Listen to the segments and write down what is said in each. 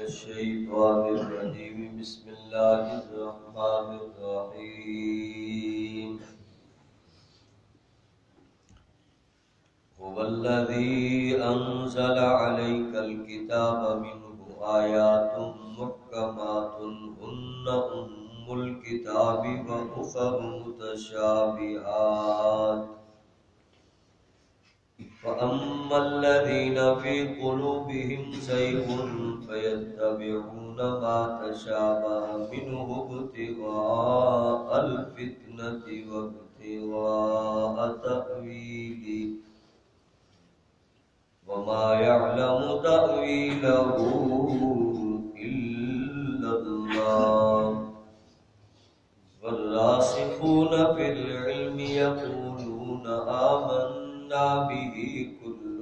الشيطان الرجيم بسم الله الرحمن الرحيم هو الذي أنزل عليك الكتاب منه آيات محكمات هن أم الكتاب وأخر متشابهات فأما الذين في قلوبهم زيغ فيتبعون ما تشابه منه ابتغاء الفتنة وابتغاء تأويله وما يعلم تأويله إلا الله والراسخون في العلم يقولون آمنا به كل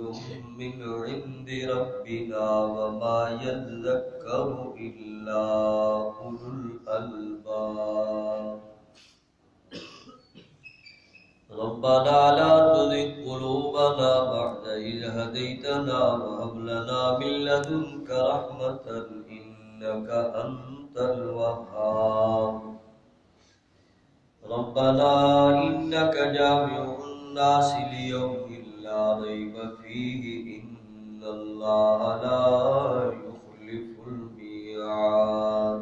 من عند ربنا وما يذكر إلا أولو الألباب ربنا لا تزغ قلوبنا بعد إذ هديتنا وهب لنا من لدنك رحمة إنك أنت الوهاب ربنا إنك جامع الناس ليوم لا ريب فيه إن الله لا يخلف الميعاد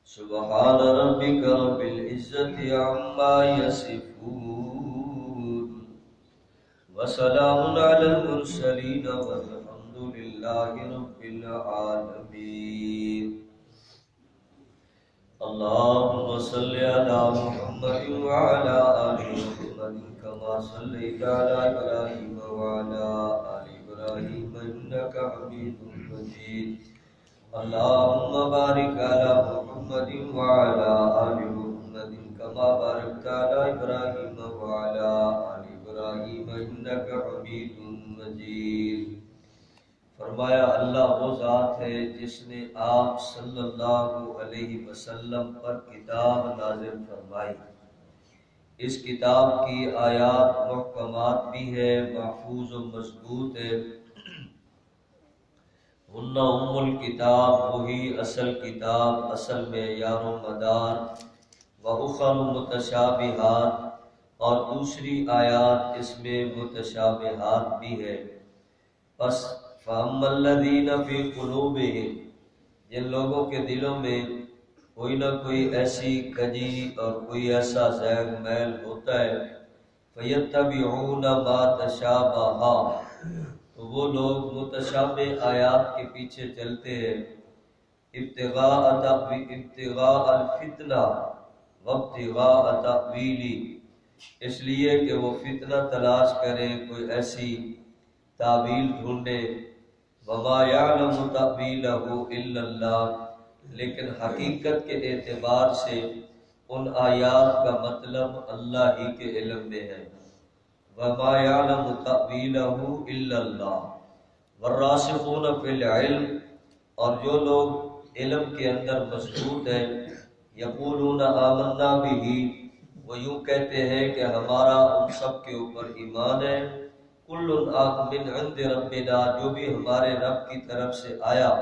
سبحان ربك رب العزة عما يصفون وسلام على المرسلين والحمد لله رب العالمين اللهم صل على محمد وعلى آل محمد كما صليت على إبراهيم وعلى آل إبراهيم إنك حميد مجيد اللهم بارك على محمد وعلى آل محمد كما باركت على إبراهيم وعلى آل إبراهيم إنك حميد مجيد فرمایا اللہ وہ ذات ہے جس نے آپ صلی اللہ علیہ وسلم پر کتاب نازل فرمائی۔ اس کتاب کی آیات محکمات بھی ہے، محفوظ و مضبوط ہے۔ ہن ام الکتاب، وہی اصل کتاب، اصل میں یار و مدار، وَأُخَرُ متشابہات، اور دوسری آیات اس میں متشابہات بھی ہے۔ پس فَأَمَّا الَّذِينَ فِي قُلُوبِهِمْ، جن لوگوں کے دلوں میں کوئی نہ کوئی ایسی کجی اور کوئی ایسا زیغ میل ہوتا ہے، فَيَتَّبِعُونَ مَا تَشَابَهَ، تو وہ لوگ متشابہ آیات کے پیچھے چلتے ہیں، ابتغاء الفتنہ وابتغاء تأویلی، اس لیے کہ وہ فتنہ تلاش کریں، کوئی ایسی تعویل ڈھونڈیں، وما یعلم تأویلہ الا اللہ، لیکن حقیقت کے اعتبار سے ان آیات کا مطلب اللہ ہی کے علم میں ہے۔ وما یعلم تأویلہ الا اللہ والراسخون فی العلم، اور جو لوگ علم کے اندر مضبوط ہیں، یقولون آمنا بہ، وہ یوں کہتے ہیں کہ ہمارا ان سب کے اوپر ایمان ہے، کل من عند ربنا، جو بھی ہمارے رب کی طرف سے آیا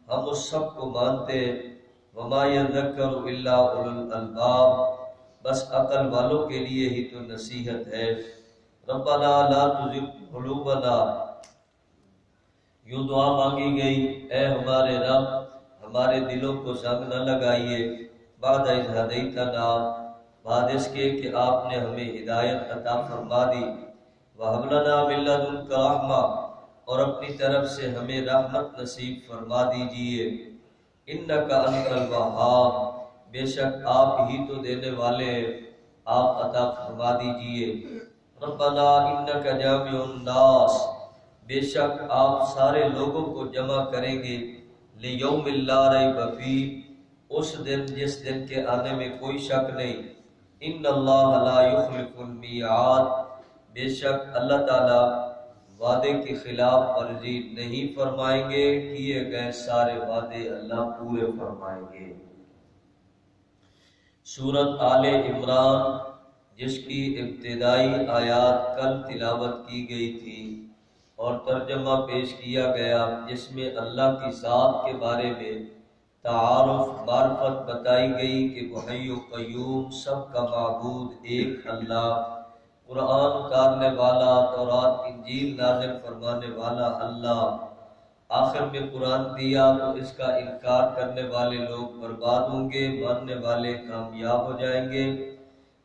ہم اس سب کو مانتے ہیں، وما یذکر الا اولو الالباب، بس عقل والوں کے لیے ہی تو نصیحت ہے۔ ربنا لا تزغ قلوبنا، یوں دعا مانگی گئی، اے ہمارے رب ہمارے دلوں کو زنگ نہ لگائیے، بعد اذ ہدیتنا، بعد اس کے کہ آپ نے ہمیں ہدایت عطا فرما دی، وَهَبْ لَنَا مِن لَّدُنكَ رَحْمَةً، اور اپنی طرف سے ہمیں رحمت نصیب فرما دیجئے، إِنَّكَ أَنْتَ الْوَهَّابُ، بے شک آپ ہی تو دینے والے ہیں، آپ عطا فرما دیجئے۔ رَبَّنَا إِنَّكَ جَامِعُ النَّاسِ، بے شک آپ سارے لوگوں کو جمع کریں گے، لِيَوْمٍ لَا رَيْبَ فِيهِ، اس دن جس دن کے آنے میں کوئی شک نہیں، إِنَّ اللَّهَ لَا يُخْلِفُ الْمِيعَادَ، بے شک اللہ تعالیٰ وعدے کی خلاف ورزی نہیں فرمائیں گے، کیے گئے سارے وعدے اللہ پورے فرمائیں گے۔ سورۃ آل عمران جس کی ابتدائی آیات کل تلاوت کی گئی تھی، اور ترجمہ پیش کیا گیا جس میں اللہ کی ذات کے بارے میں تعارف معرفت بتائی گئی کہ وہ حی و قیوم سب کا معبود ایک اللہ، قرآن اتارنے والا، تورات انجیل نازل فرمانے والا اللہ۔ آخر میں قرآن دیا تو اس کا انکار کرنے والے لوگ برباد ہوں گے، ماننے والے کامیاب ہو جائیں گے۔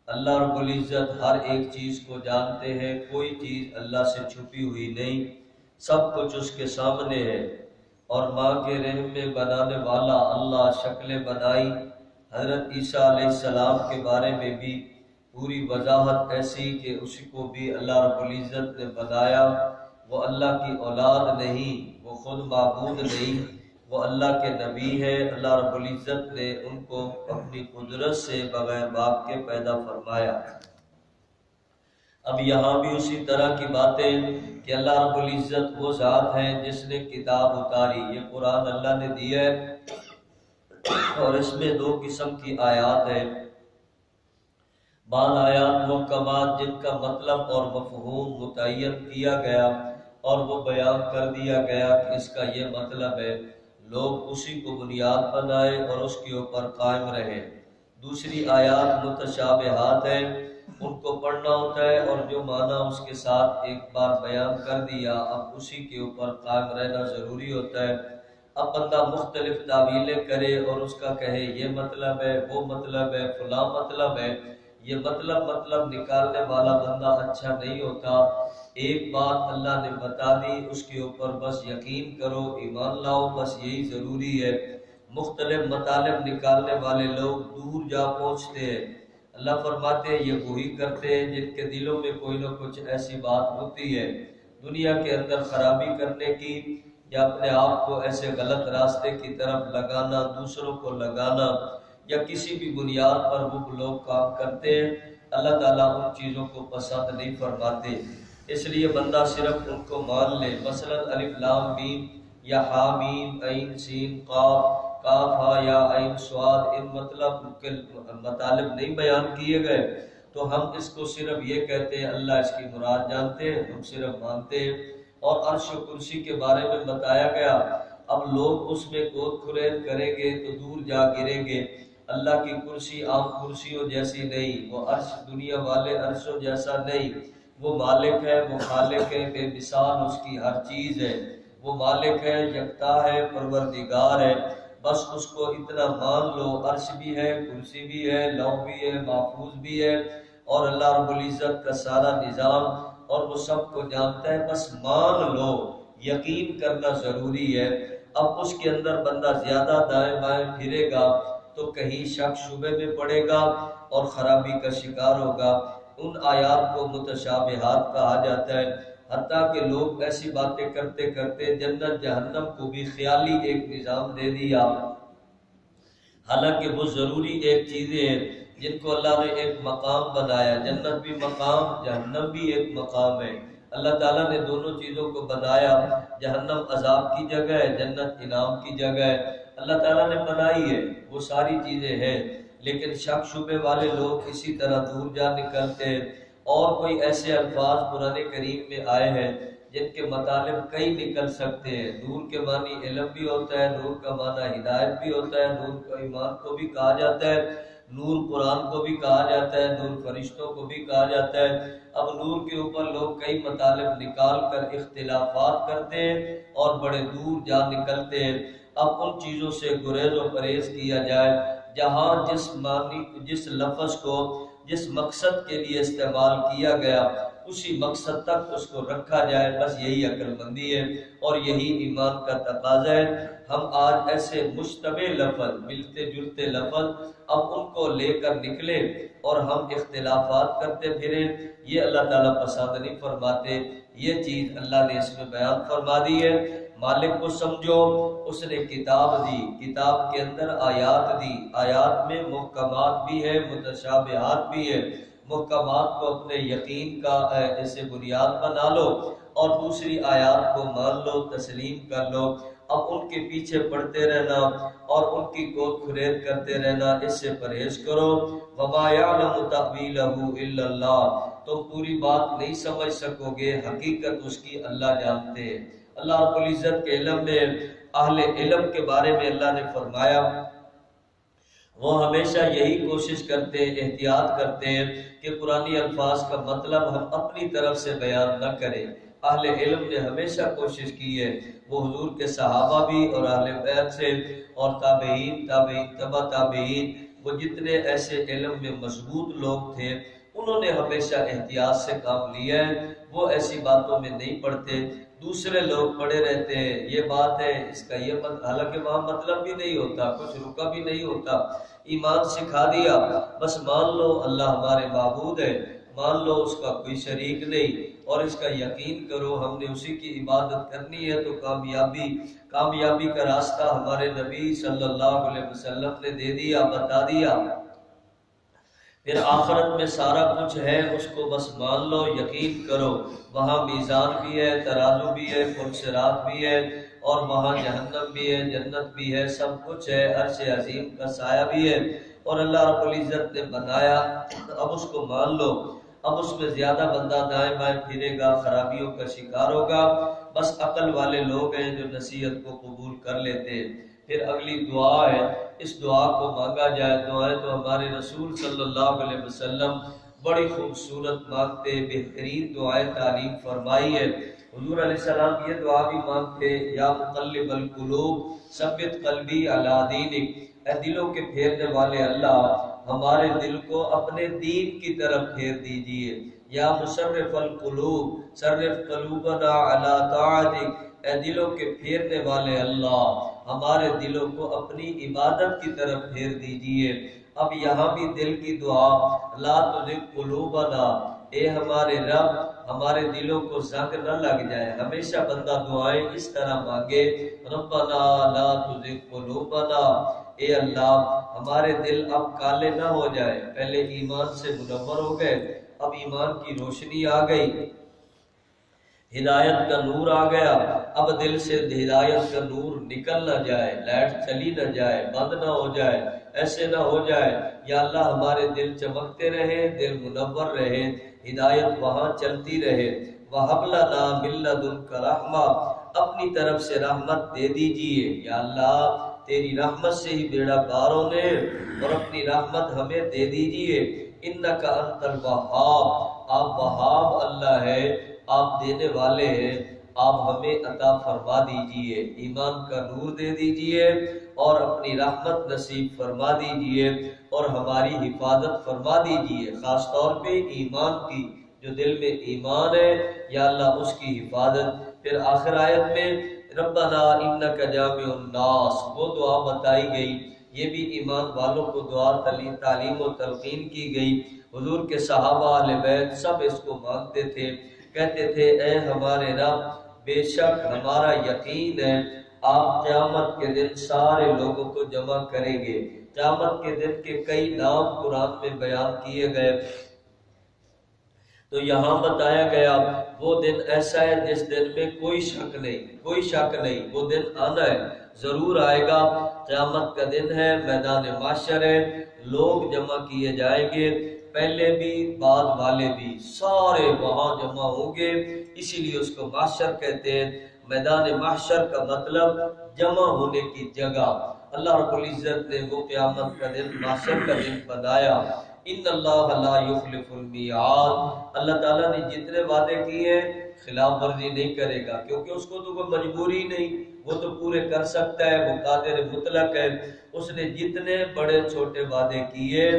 اللہ رب العزت ہر ایک چیز کو جانتے ہیں، کوئی چیز اللہ سے چھپی ہوئی نہیں، سب کچھ اس کے سامنے ہے۔ اور ماں کے رحم میں بنانے والا اللہ شکلیں بنائی، حضرت عیسیٰ علیہ السلام کے بارے میں بھی پوری وضاحت ایسی کہ اسی کو بھی اللہ رب العزت نے بنایا۔ وہ اللہ کی اولاد نہیں، وہ خود معبود نہیں، وہ اللہ کے نبی ہے۔ اللہ رب العزت نے ان کو اپنی قدرت سے بغیر باپ کے پیدا فرمایا۔ اب یہاں بھی اسی طرح کی باتیں کہ اللہ رب العزت وہ ذات ہے جس نے کتاب اتاری، یہ قرآن اللہ نے دیا ہے اور اس میں دو قسم کی آیات ہے، بعض آیات محکمات جن کا مطلب اور مفہوم متعین کیا گیا اور وہ بیان کر دیا گیا کہ اس کا یہ مطلب ہے، لوگ اسی کو بنیاد بنائے اور اس کے اوپر قائم رہے۔ دوسری آیات متشابہات ہیں، ان کو پڑھنا ہوتا ہے اور جو معنی اس کے ساتھ ایک بار بیان کر دیا اب اسی کے اوپر قائم رہنا ضروری ہوتا ہے۔ اب بندہ مختلف تعویلیں کرے اور اس کا کہے یہ مطلب ہے، وہ مطلب ہے، فلاں مطلب ہے، یہ مطلب نکالنے والا بندہ اچھا نہیں ہوتا۔ ایک بات اللہ نے بتا دی، اس کے اوپر بس یقین کرو، ایمان لاؤ، بس یہی ضروری ہے۔ مختلف مطالب نکالنے والے لوگ دور جا پہنچتے ہیں۔ اللہ فرماتے ہیں یہ وہی کرتے ہیں جن کے دلوں میں کوئی نہ کچھ ایسی بات ہوتی ہے دنیا کے اندر خرابی کرنے کی، یا اپنے آپ کو ایسے غلط راستے کی طرف لگانا، دوسروں کو لگانا، یا کسی بھی بنیاد پر وہ لوگ کام کرتے ہیں۔ اللہ تعالیٰ ان چیزوں کو پسند نہیں فرماتے، اس لیے بندہ صرف ان کو مان لے۔ مثلا الف لام میم یا ہا میم عین سین قاف، کاف ہا یا عین صاد، ان مطالب نہیں بیان کیے گئے تو ہم اس کو صرف یہ کہتے ہیں اللہ اس کی مراد جانتے ہیں، ہم صرف مانتے ہیں۔ اور عرش و کرسی کے بارے میں بتایا گیا، اب لوگ اس میں کود کھرید کریں گے تو دور جا گریں گے۔ اللہ کی کرسی عام کرسیوں جیسی نہیں، وہ عرش دنیا والے عرشوں جیسا نہیں، وہ مالک ہے، وہ خالق ہے، بے مثال اس کی ہر چیز ہے، وہ مالک ہے، یکتا ہے، پروردگار ہے۔ بس اس کو اتنا مان لو، عرش بھی ہے، کرسی بھی ہے، لوح بھی ہے، محفوظ بھی ہے، اور اللہ رب العزت کا سارا نظام، اور وہ سب کو جانتا ہے، بس مان لو، یقین کرنا ضروری ہے۔ اب اس کے اندر بندہ زیادہ دائیں بائیں پھرے گا تو کہیں شک شبے میں پڑے گا اور خرابی کا شکار ہوگا۔ ان آیات کو متشابہات کہا جاتا ہے، حتیٰ کہ لوگ ایسی باتیں کرتے کرتے جنت جہنم کو بھی خیالی ایک نظام دے دیا، حالانکہ وہ ضروری ایک چیزیں ہیں جن کو اللہ نے ایک مقام بنایا۔ جنت بھی مقام، جہنم بھی ایک مقام ہے۔ اللہ تعالیٰ نے دونوں چیزوں کو بنایا، جہنم عذاب کی جگہ ہے، جنت انعام کی جگہ ہے، اللہ تعالیٰ نے بنائی ہے، وہ ساری چیزیں ہیں۔ لیکن شک شبے والے لوگ اسی طرح دور جا نکلتے ہیں۔ اور کوئی ایسے الفاظ قرآن کریم میں آئے ہیں جن کے مطالب کئی نکل سکتے ہیں۔ نور کے معنی علم بھی ہوتا ہے، نور کا معنی ہدایت بھی ہوتا ہے، نور کو ایمان کو بھی کہا جاتا ہے، نور قرآن کو بھی کہا جاتا ہے، نور فرشتوں کو بھی کہا جاتا ہے۔ اب نور کے اوپر لوگ کئی مطالب نکال کر اختلافات کرتے ہیں اور بڑے دور جا نکلتے ہیں۔ اب ان چیزوں سے گریز و پرہیز کیا جائے، جہاں جس لفظ کو جس مقصد کے لیے استعمال کیا گیا اسی مقصد تک اس کو رکھا جائے، بس یہی عقل مندی ہے اور یہی ایمان کا تقاضا ہے۔ ہم آج ایسے مشتبہ لفظ، ملتے جلتے لفظ، اب ان کو لے کر نکلے اور ہم اختلافات کرتے پھریں، یہ اللہ تعالیٰ پسند نہیں فرماتے۔ یہ چیز اللہ نے اس میں بیان فرما دی ہے۔ مالک کو سمجھو، اس نے کتاب دی، کتاب کے اندر آیات دی، آیات میں محکمات بھی ہے، متشابہات بھی ہے۔ محکمات کو اپنے یقین کا جیسے بنیاد بنا لو اور دوسری آیات کو مان لو، تسلیم کر لو۔ اب ان کے پیچھے پڑھتے رہنا اور ان کی گود کھرید کرتے رہنا، اس سے پرہیز کرو۔ وَمَا يَعْلَمُ تَأْوِيلَهُ إِلَّا اللَّهُ، تو پوری بات نہیں سمجھ سکو گے، حقیقت اس کی اللہ جانتے ہیں۔ اللہ رب العزت کے علم میں اہل علم کے بارے میں اللہ نے فرمایا وہ ہمیشہ یہی کوشش کرتے ہیں، احتیاط کرتے ہیں کہ قرآنی الفاظ کا مطلب ہم اپنی طرف سے بیان نہ کریں۔ اہل علم نے ہمیشہ کوشش کی ہے، وہ حضور کے صحابہ بھی اور اہل بیت سے اور تابعین تبع تابعین، وہ جتنے ایسے علم میں مضبوط لوگ تھے انہوں نے ہمیشہ احتیاط سے کام لیا ہے۔ وہ ایسی باتوں میں نہیں پڑتے، دوسرے لوگ پڑے رہتے ہیں، یہ بات ہے اس کا یہ حالانکہ وہاں مطلب بھی نہیں ہوتا، کچھ رکا بھی نہیں ہوتا۔ ایمان سکھا دیا، بس مان لو اللہ ہمارے معبود ہے، مان لو اس کا کوئی شریک نہیں، اور اس کا یقین کرو ہم نے اسی کی عبادت کرنی ہے تو کامیابی کا راستہ ہمارے نبی صلی اللہ علیہ وسلم نے دے دیا، بتا دیا۔ پھر آخرت میں سارا کچھ ہے، اس کو بس مان لو، یقین کرو، وہاں میزان بھی ہے، ترازو بھی ہے، صراط بھی ہے، اور وہاں جہنم بھی ہے، جنت بھی ہے، سب کچھ ہے، عرش عظیم کا سایہ بھی ہے، اور اللہ رب العزت نے بنایا، اب اس کو مان لو۔ اب اس میں زیادہ بندہ دائیں بائیں پھرے گا، خرابیوں کا شکار ہوگا، بس عقل والے لوگ ہیں جو نصیحت کو قبول کر لیتے ہیں۔ پھر اگلی دعا ہے، اس دعا کو مانگا جائے، دعائیں تو ہمارے رسول صلی اللہ علیہ وسلم بڑی خوبصورت مانگتے، بہترین دعائیں تعلیم فرمائی ہے۔ حضور علیہ السلام یہ دعا بھی مانگتے، یا مقلب القلوب ثبت قلبی علی دینک، اے دلوں کے پھیرنے والے اللہ ہمارے دل کو اپنے دین کی طرف پھیر دیجئے۔ یا مصرف القلوب صرف قلوبنا علی طاعتک، اے دلوں کے پھیرنے والے اللہ ہمارے دلوں کو اپنی عبادت کی طرف پھیر دیجئے۔ اب یہاں بھی دل کی دعا، لا تزغ قلوبنا، اے ہمارے رب ہمارے دلوں کو زنگ نہ لگ جائے۔ ہمیشہ بندہ دعائیں اس طرح مانگے، ربنا لا تزغ قلوبنا، اے اللہ ہمارے دل اب کالے نہ ہو جائے، پہلے ایمان سے منور ہو گئے، اب ایمان کی روشنی آ گئی، ہدایت کا نور آ گیا، اب دل سے ہدایت کا نور نکل نہ جائے، لائٹ چلی نہ جائے، بند نہ ہو جائے، ایسے نہ ہو جائے۔ یا اللہ ہمارے دل چمکتے رہے، دل منور رہے، ہدایت وہاں چلتی رہے۔ وَهَبْ لَنَا مِن لَّدُنكَ رَحْمَةً، اپنی طرف سے رحمت دے دیجئے، یا اللہ تیری رحمت سے ہی بیڑا پار ہونے، اور اپنی رحمت ہمیں دے دیجئے۔ اِنَّكَ أَنتَ الْوَهَّابُ، آپ وہاب اللہ ہے، آپ دینے والے ہیں، آپ ہمیں عطا فرما دیجئے، ایمان کا نور دے دیجئے، اور اپنی رحمت نصیب فرما دیجئے، اور ہماری حفاظت فرما دیجئے، خاص طور پہ ایمان کی، جو دل میں ایمان ہے یا اللہ اس کی حفاظت۔ پھر آخر آیت میں ربنا انک جامع الناس، وہ دعا بتائی گئی، یہ بھی ایمان والوں کو دعا تعلیم و تلقین کی گئی۔ حضور کے صحابہ اہل بیت سب اس کو مانگتے تھے، کہتے تھے اے ہمارے رب بے شک ہمارا یقین ہے آپ قیامت کے دن سارے لوگوں کو جمع کریں گے۔ قیامت کے دن کے کئی نام قرآن میں بیان کیے گئے، تو یہاں بتایا گیا وہ دن ایسا ہے جس دن میں کوئی شک نہیں، وہ دن آنا ہے، ضرور آئے گا۔ قیامت کا دن ہے، میدان محشر ہے، لوگ جمع کیے جائیں گے، پہلے بھی بعد والے بھی، سارے وہاں جمع ہوں گے، اسی لیے اس کو محشر کہتے ہیں۔ میدان محشر کا مطلب جمع ہونے کی جگہ۔ اللہ رب العزت نے وہ قیامت کا دن، محشر کا دن بنایا۔ ان اللہ لا یخلف المیعاد، اللہ تعالیٰ نے جتنے وعدے کیے ہیں خلاف ورزی نہیں کرے گا، کیونکہ اس کو تو کوئی مجبوری نہیں، وہ تو پورے کر سکتا ہے، وہ قادر مطلق ہے۔ اس نے جتنے بڑے چھوٹے وعدے کیے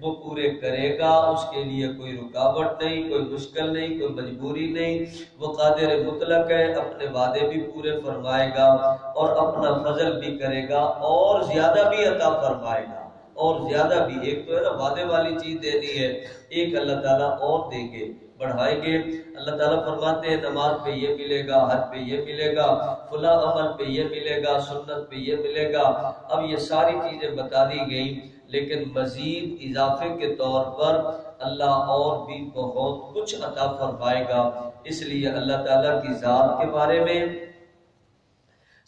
وہ پورے کرے گا، اس کے لیے کوئی رکاوٹ نہیں، کوئی مشکل نہیں، کوئی مجبوری نہیں، وہ قادر مطلق ہے، اپنے وعدے بھی پورے فرمائے گا اور اپنا فضل بھی کرے گا اور زیادہ بھی عطا فرمائے گا، اور زیادہ بھی۔ ایک تو ہے نا وعدے والی چیز دینی ہے، ایک اللہ تعالیٰ اور دیں گے، بڑھائیں گے۔ اللہ تعالیٰ فرماتے ہیں نماز پہ یہ ملے گا، حج پہ یہ ملے گا، فلاں عمل پہ یہ ملے گا، سنت پہ یہ ملے گا۔ اب یہ ساری چیزیں بتا دی گئیں، لیکن مزید اضافے کے طور پر اللہ اور بھی بہت کچھ عطا فرمائے گا۔ اس لیے اللہ تعالیٰ کی ذات کے بارے میں،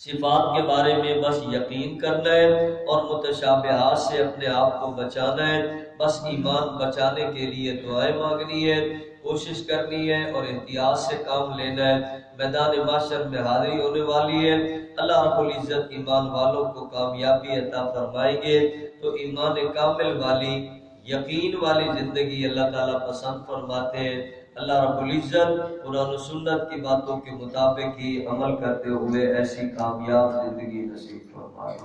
صفات کے بارے میں بس یقین کرنا ہے اور متشابہات سے اپنے آپ کو بچانا ہے۔ بس ایمان بچانے کے لیے دعائیں مانگنی ہے، کوشش کرنی ہے اور احتیاط سے کام لینا ہے۔ میدان محشر میں حاضری ہونے والی ہے، اللہ رب العزت ایمان والوں کو کامیابی عطا فرمائیں گے۔ تو ایمان کامل والی، یقین والی زندگی اللہ تعالیٰ پسند فرماتے ہیں۔ اللہ رب العزت قرآن و سنت کی باتوں کے مطابق ہی عمل کرتے ہوئے ایسی کامیاب زندگی نصیب فرمائے۔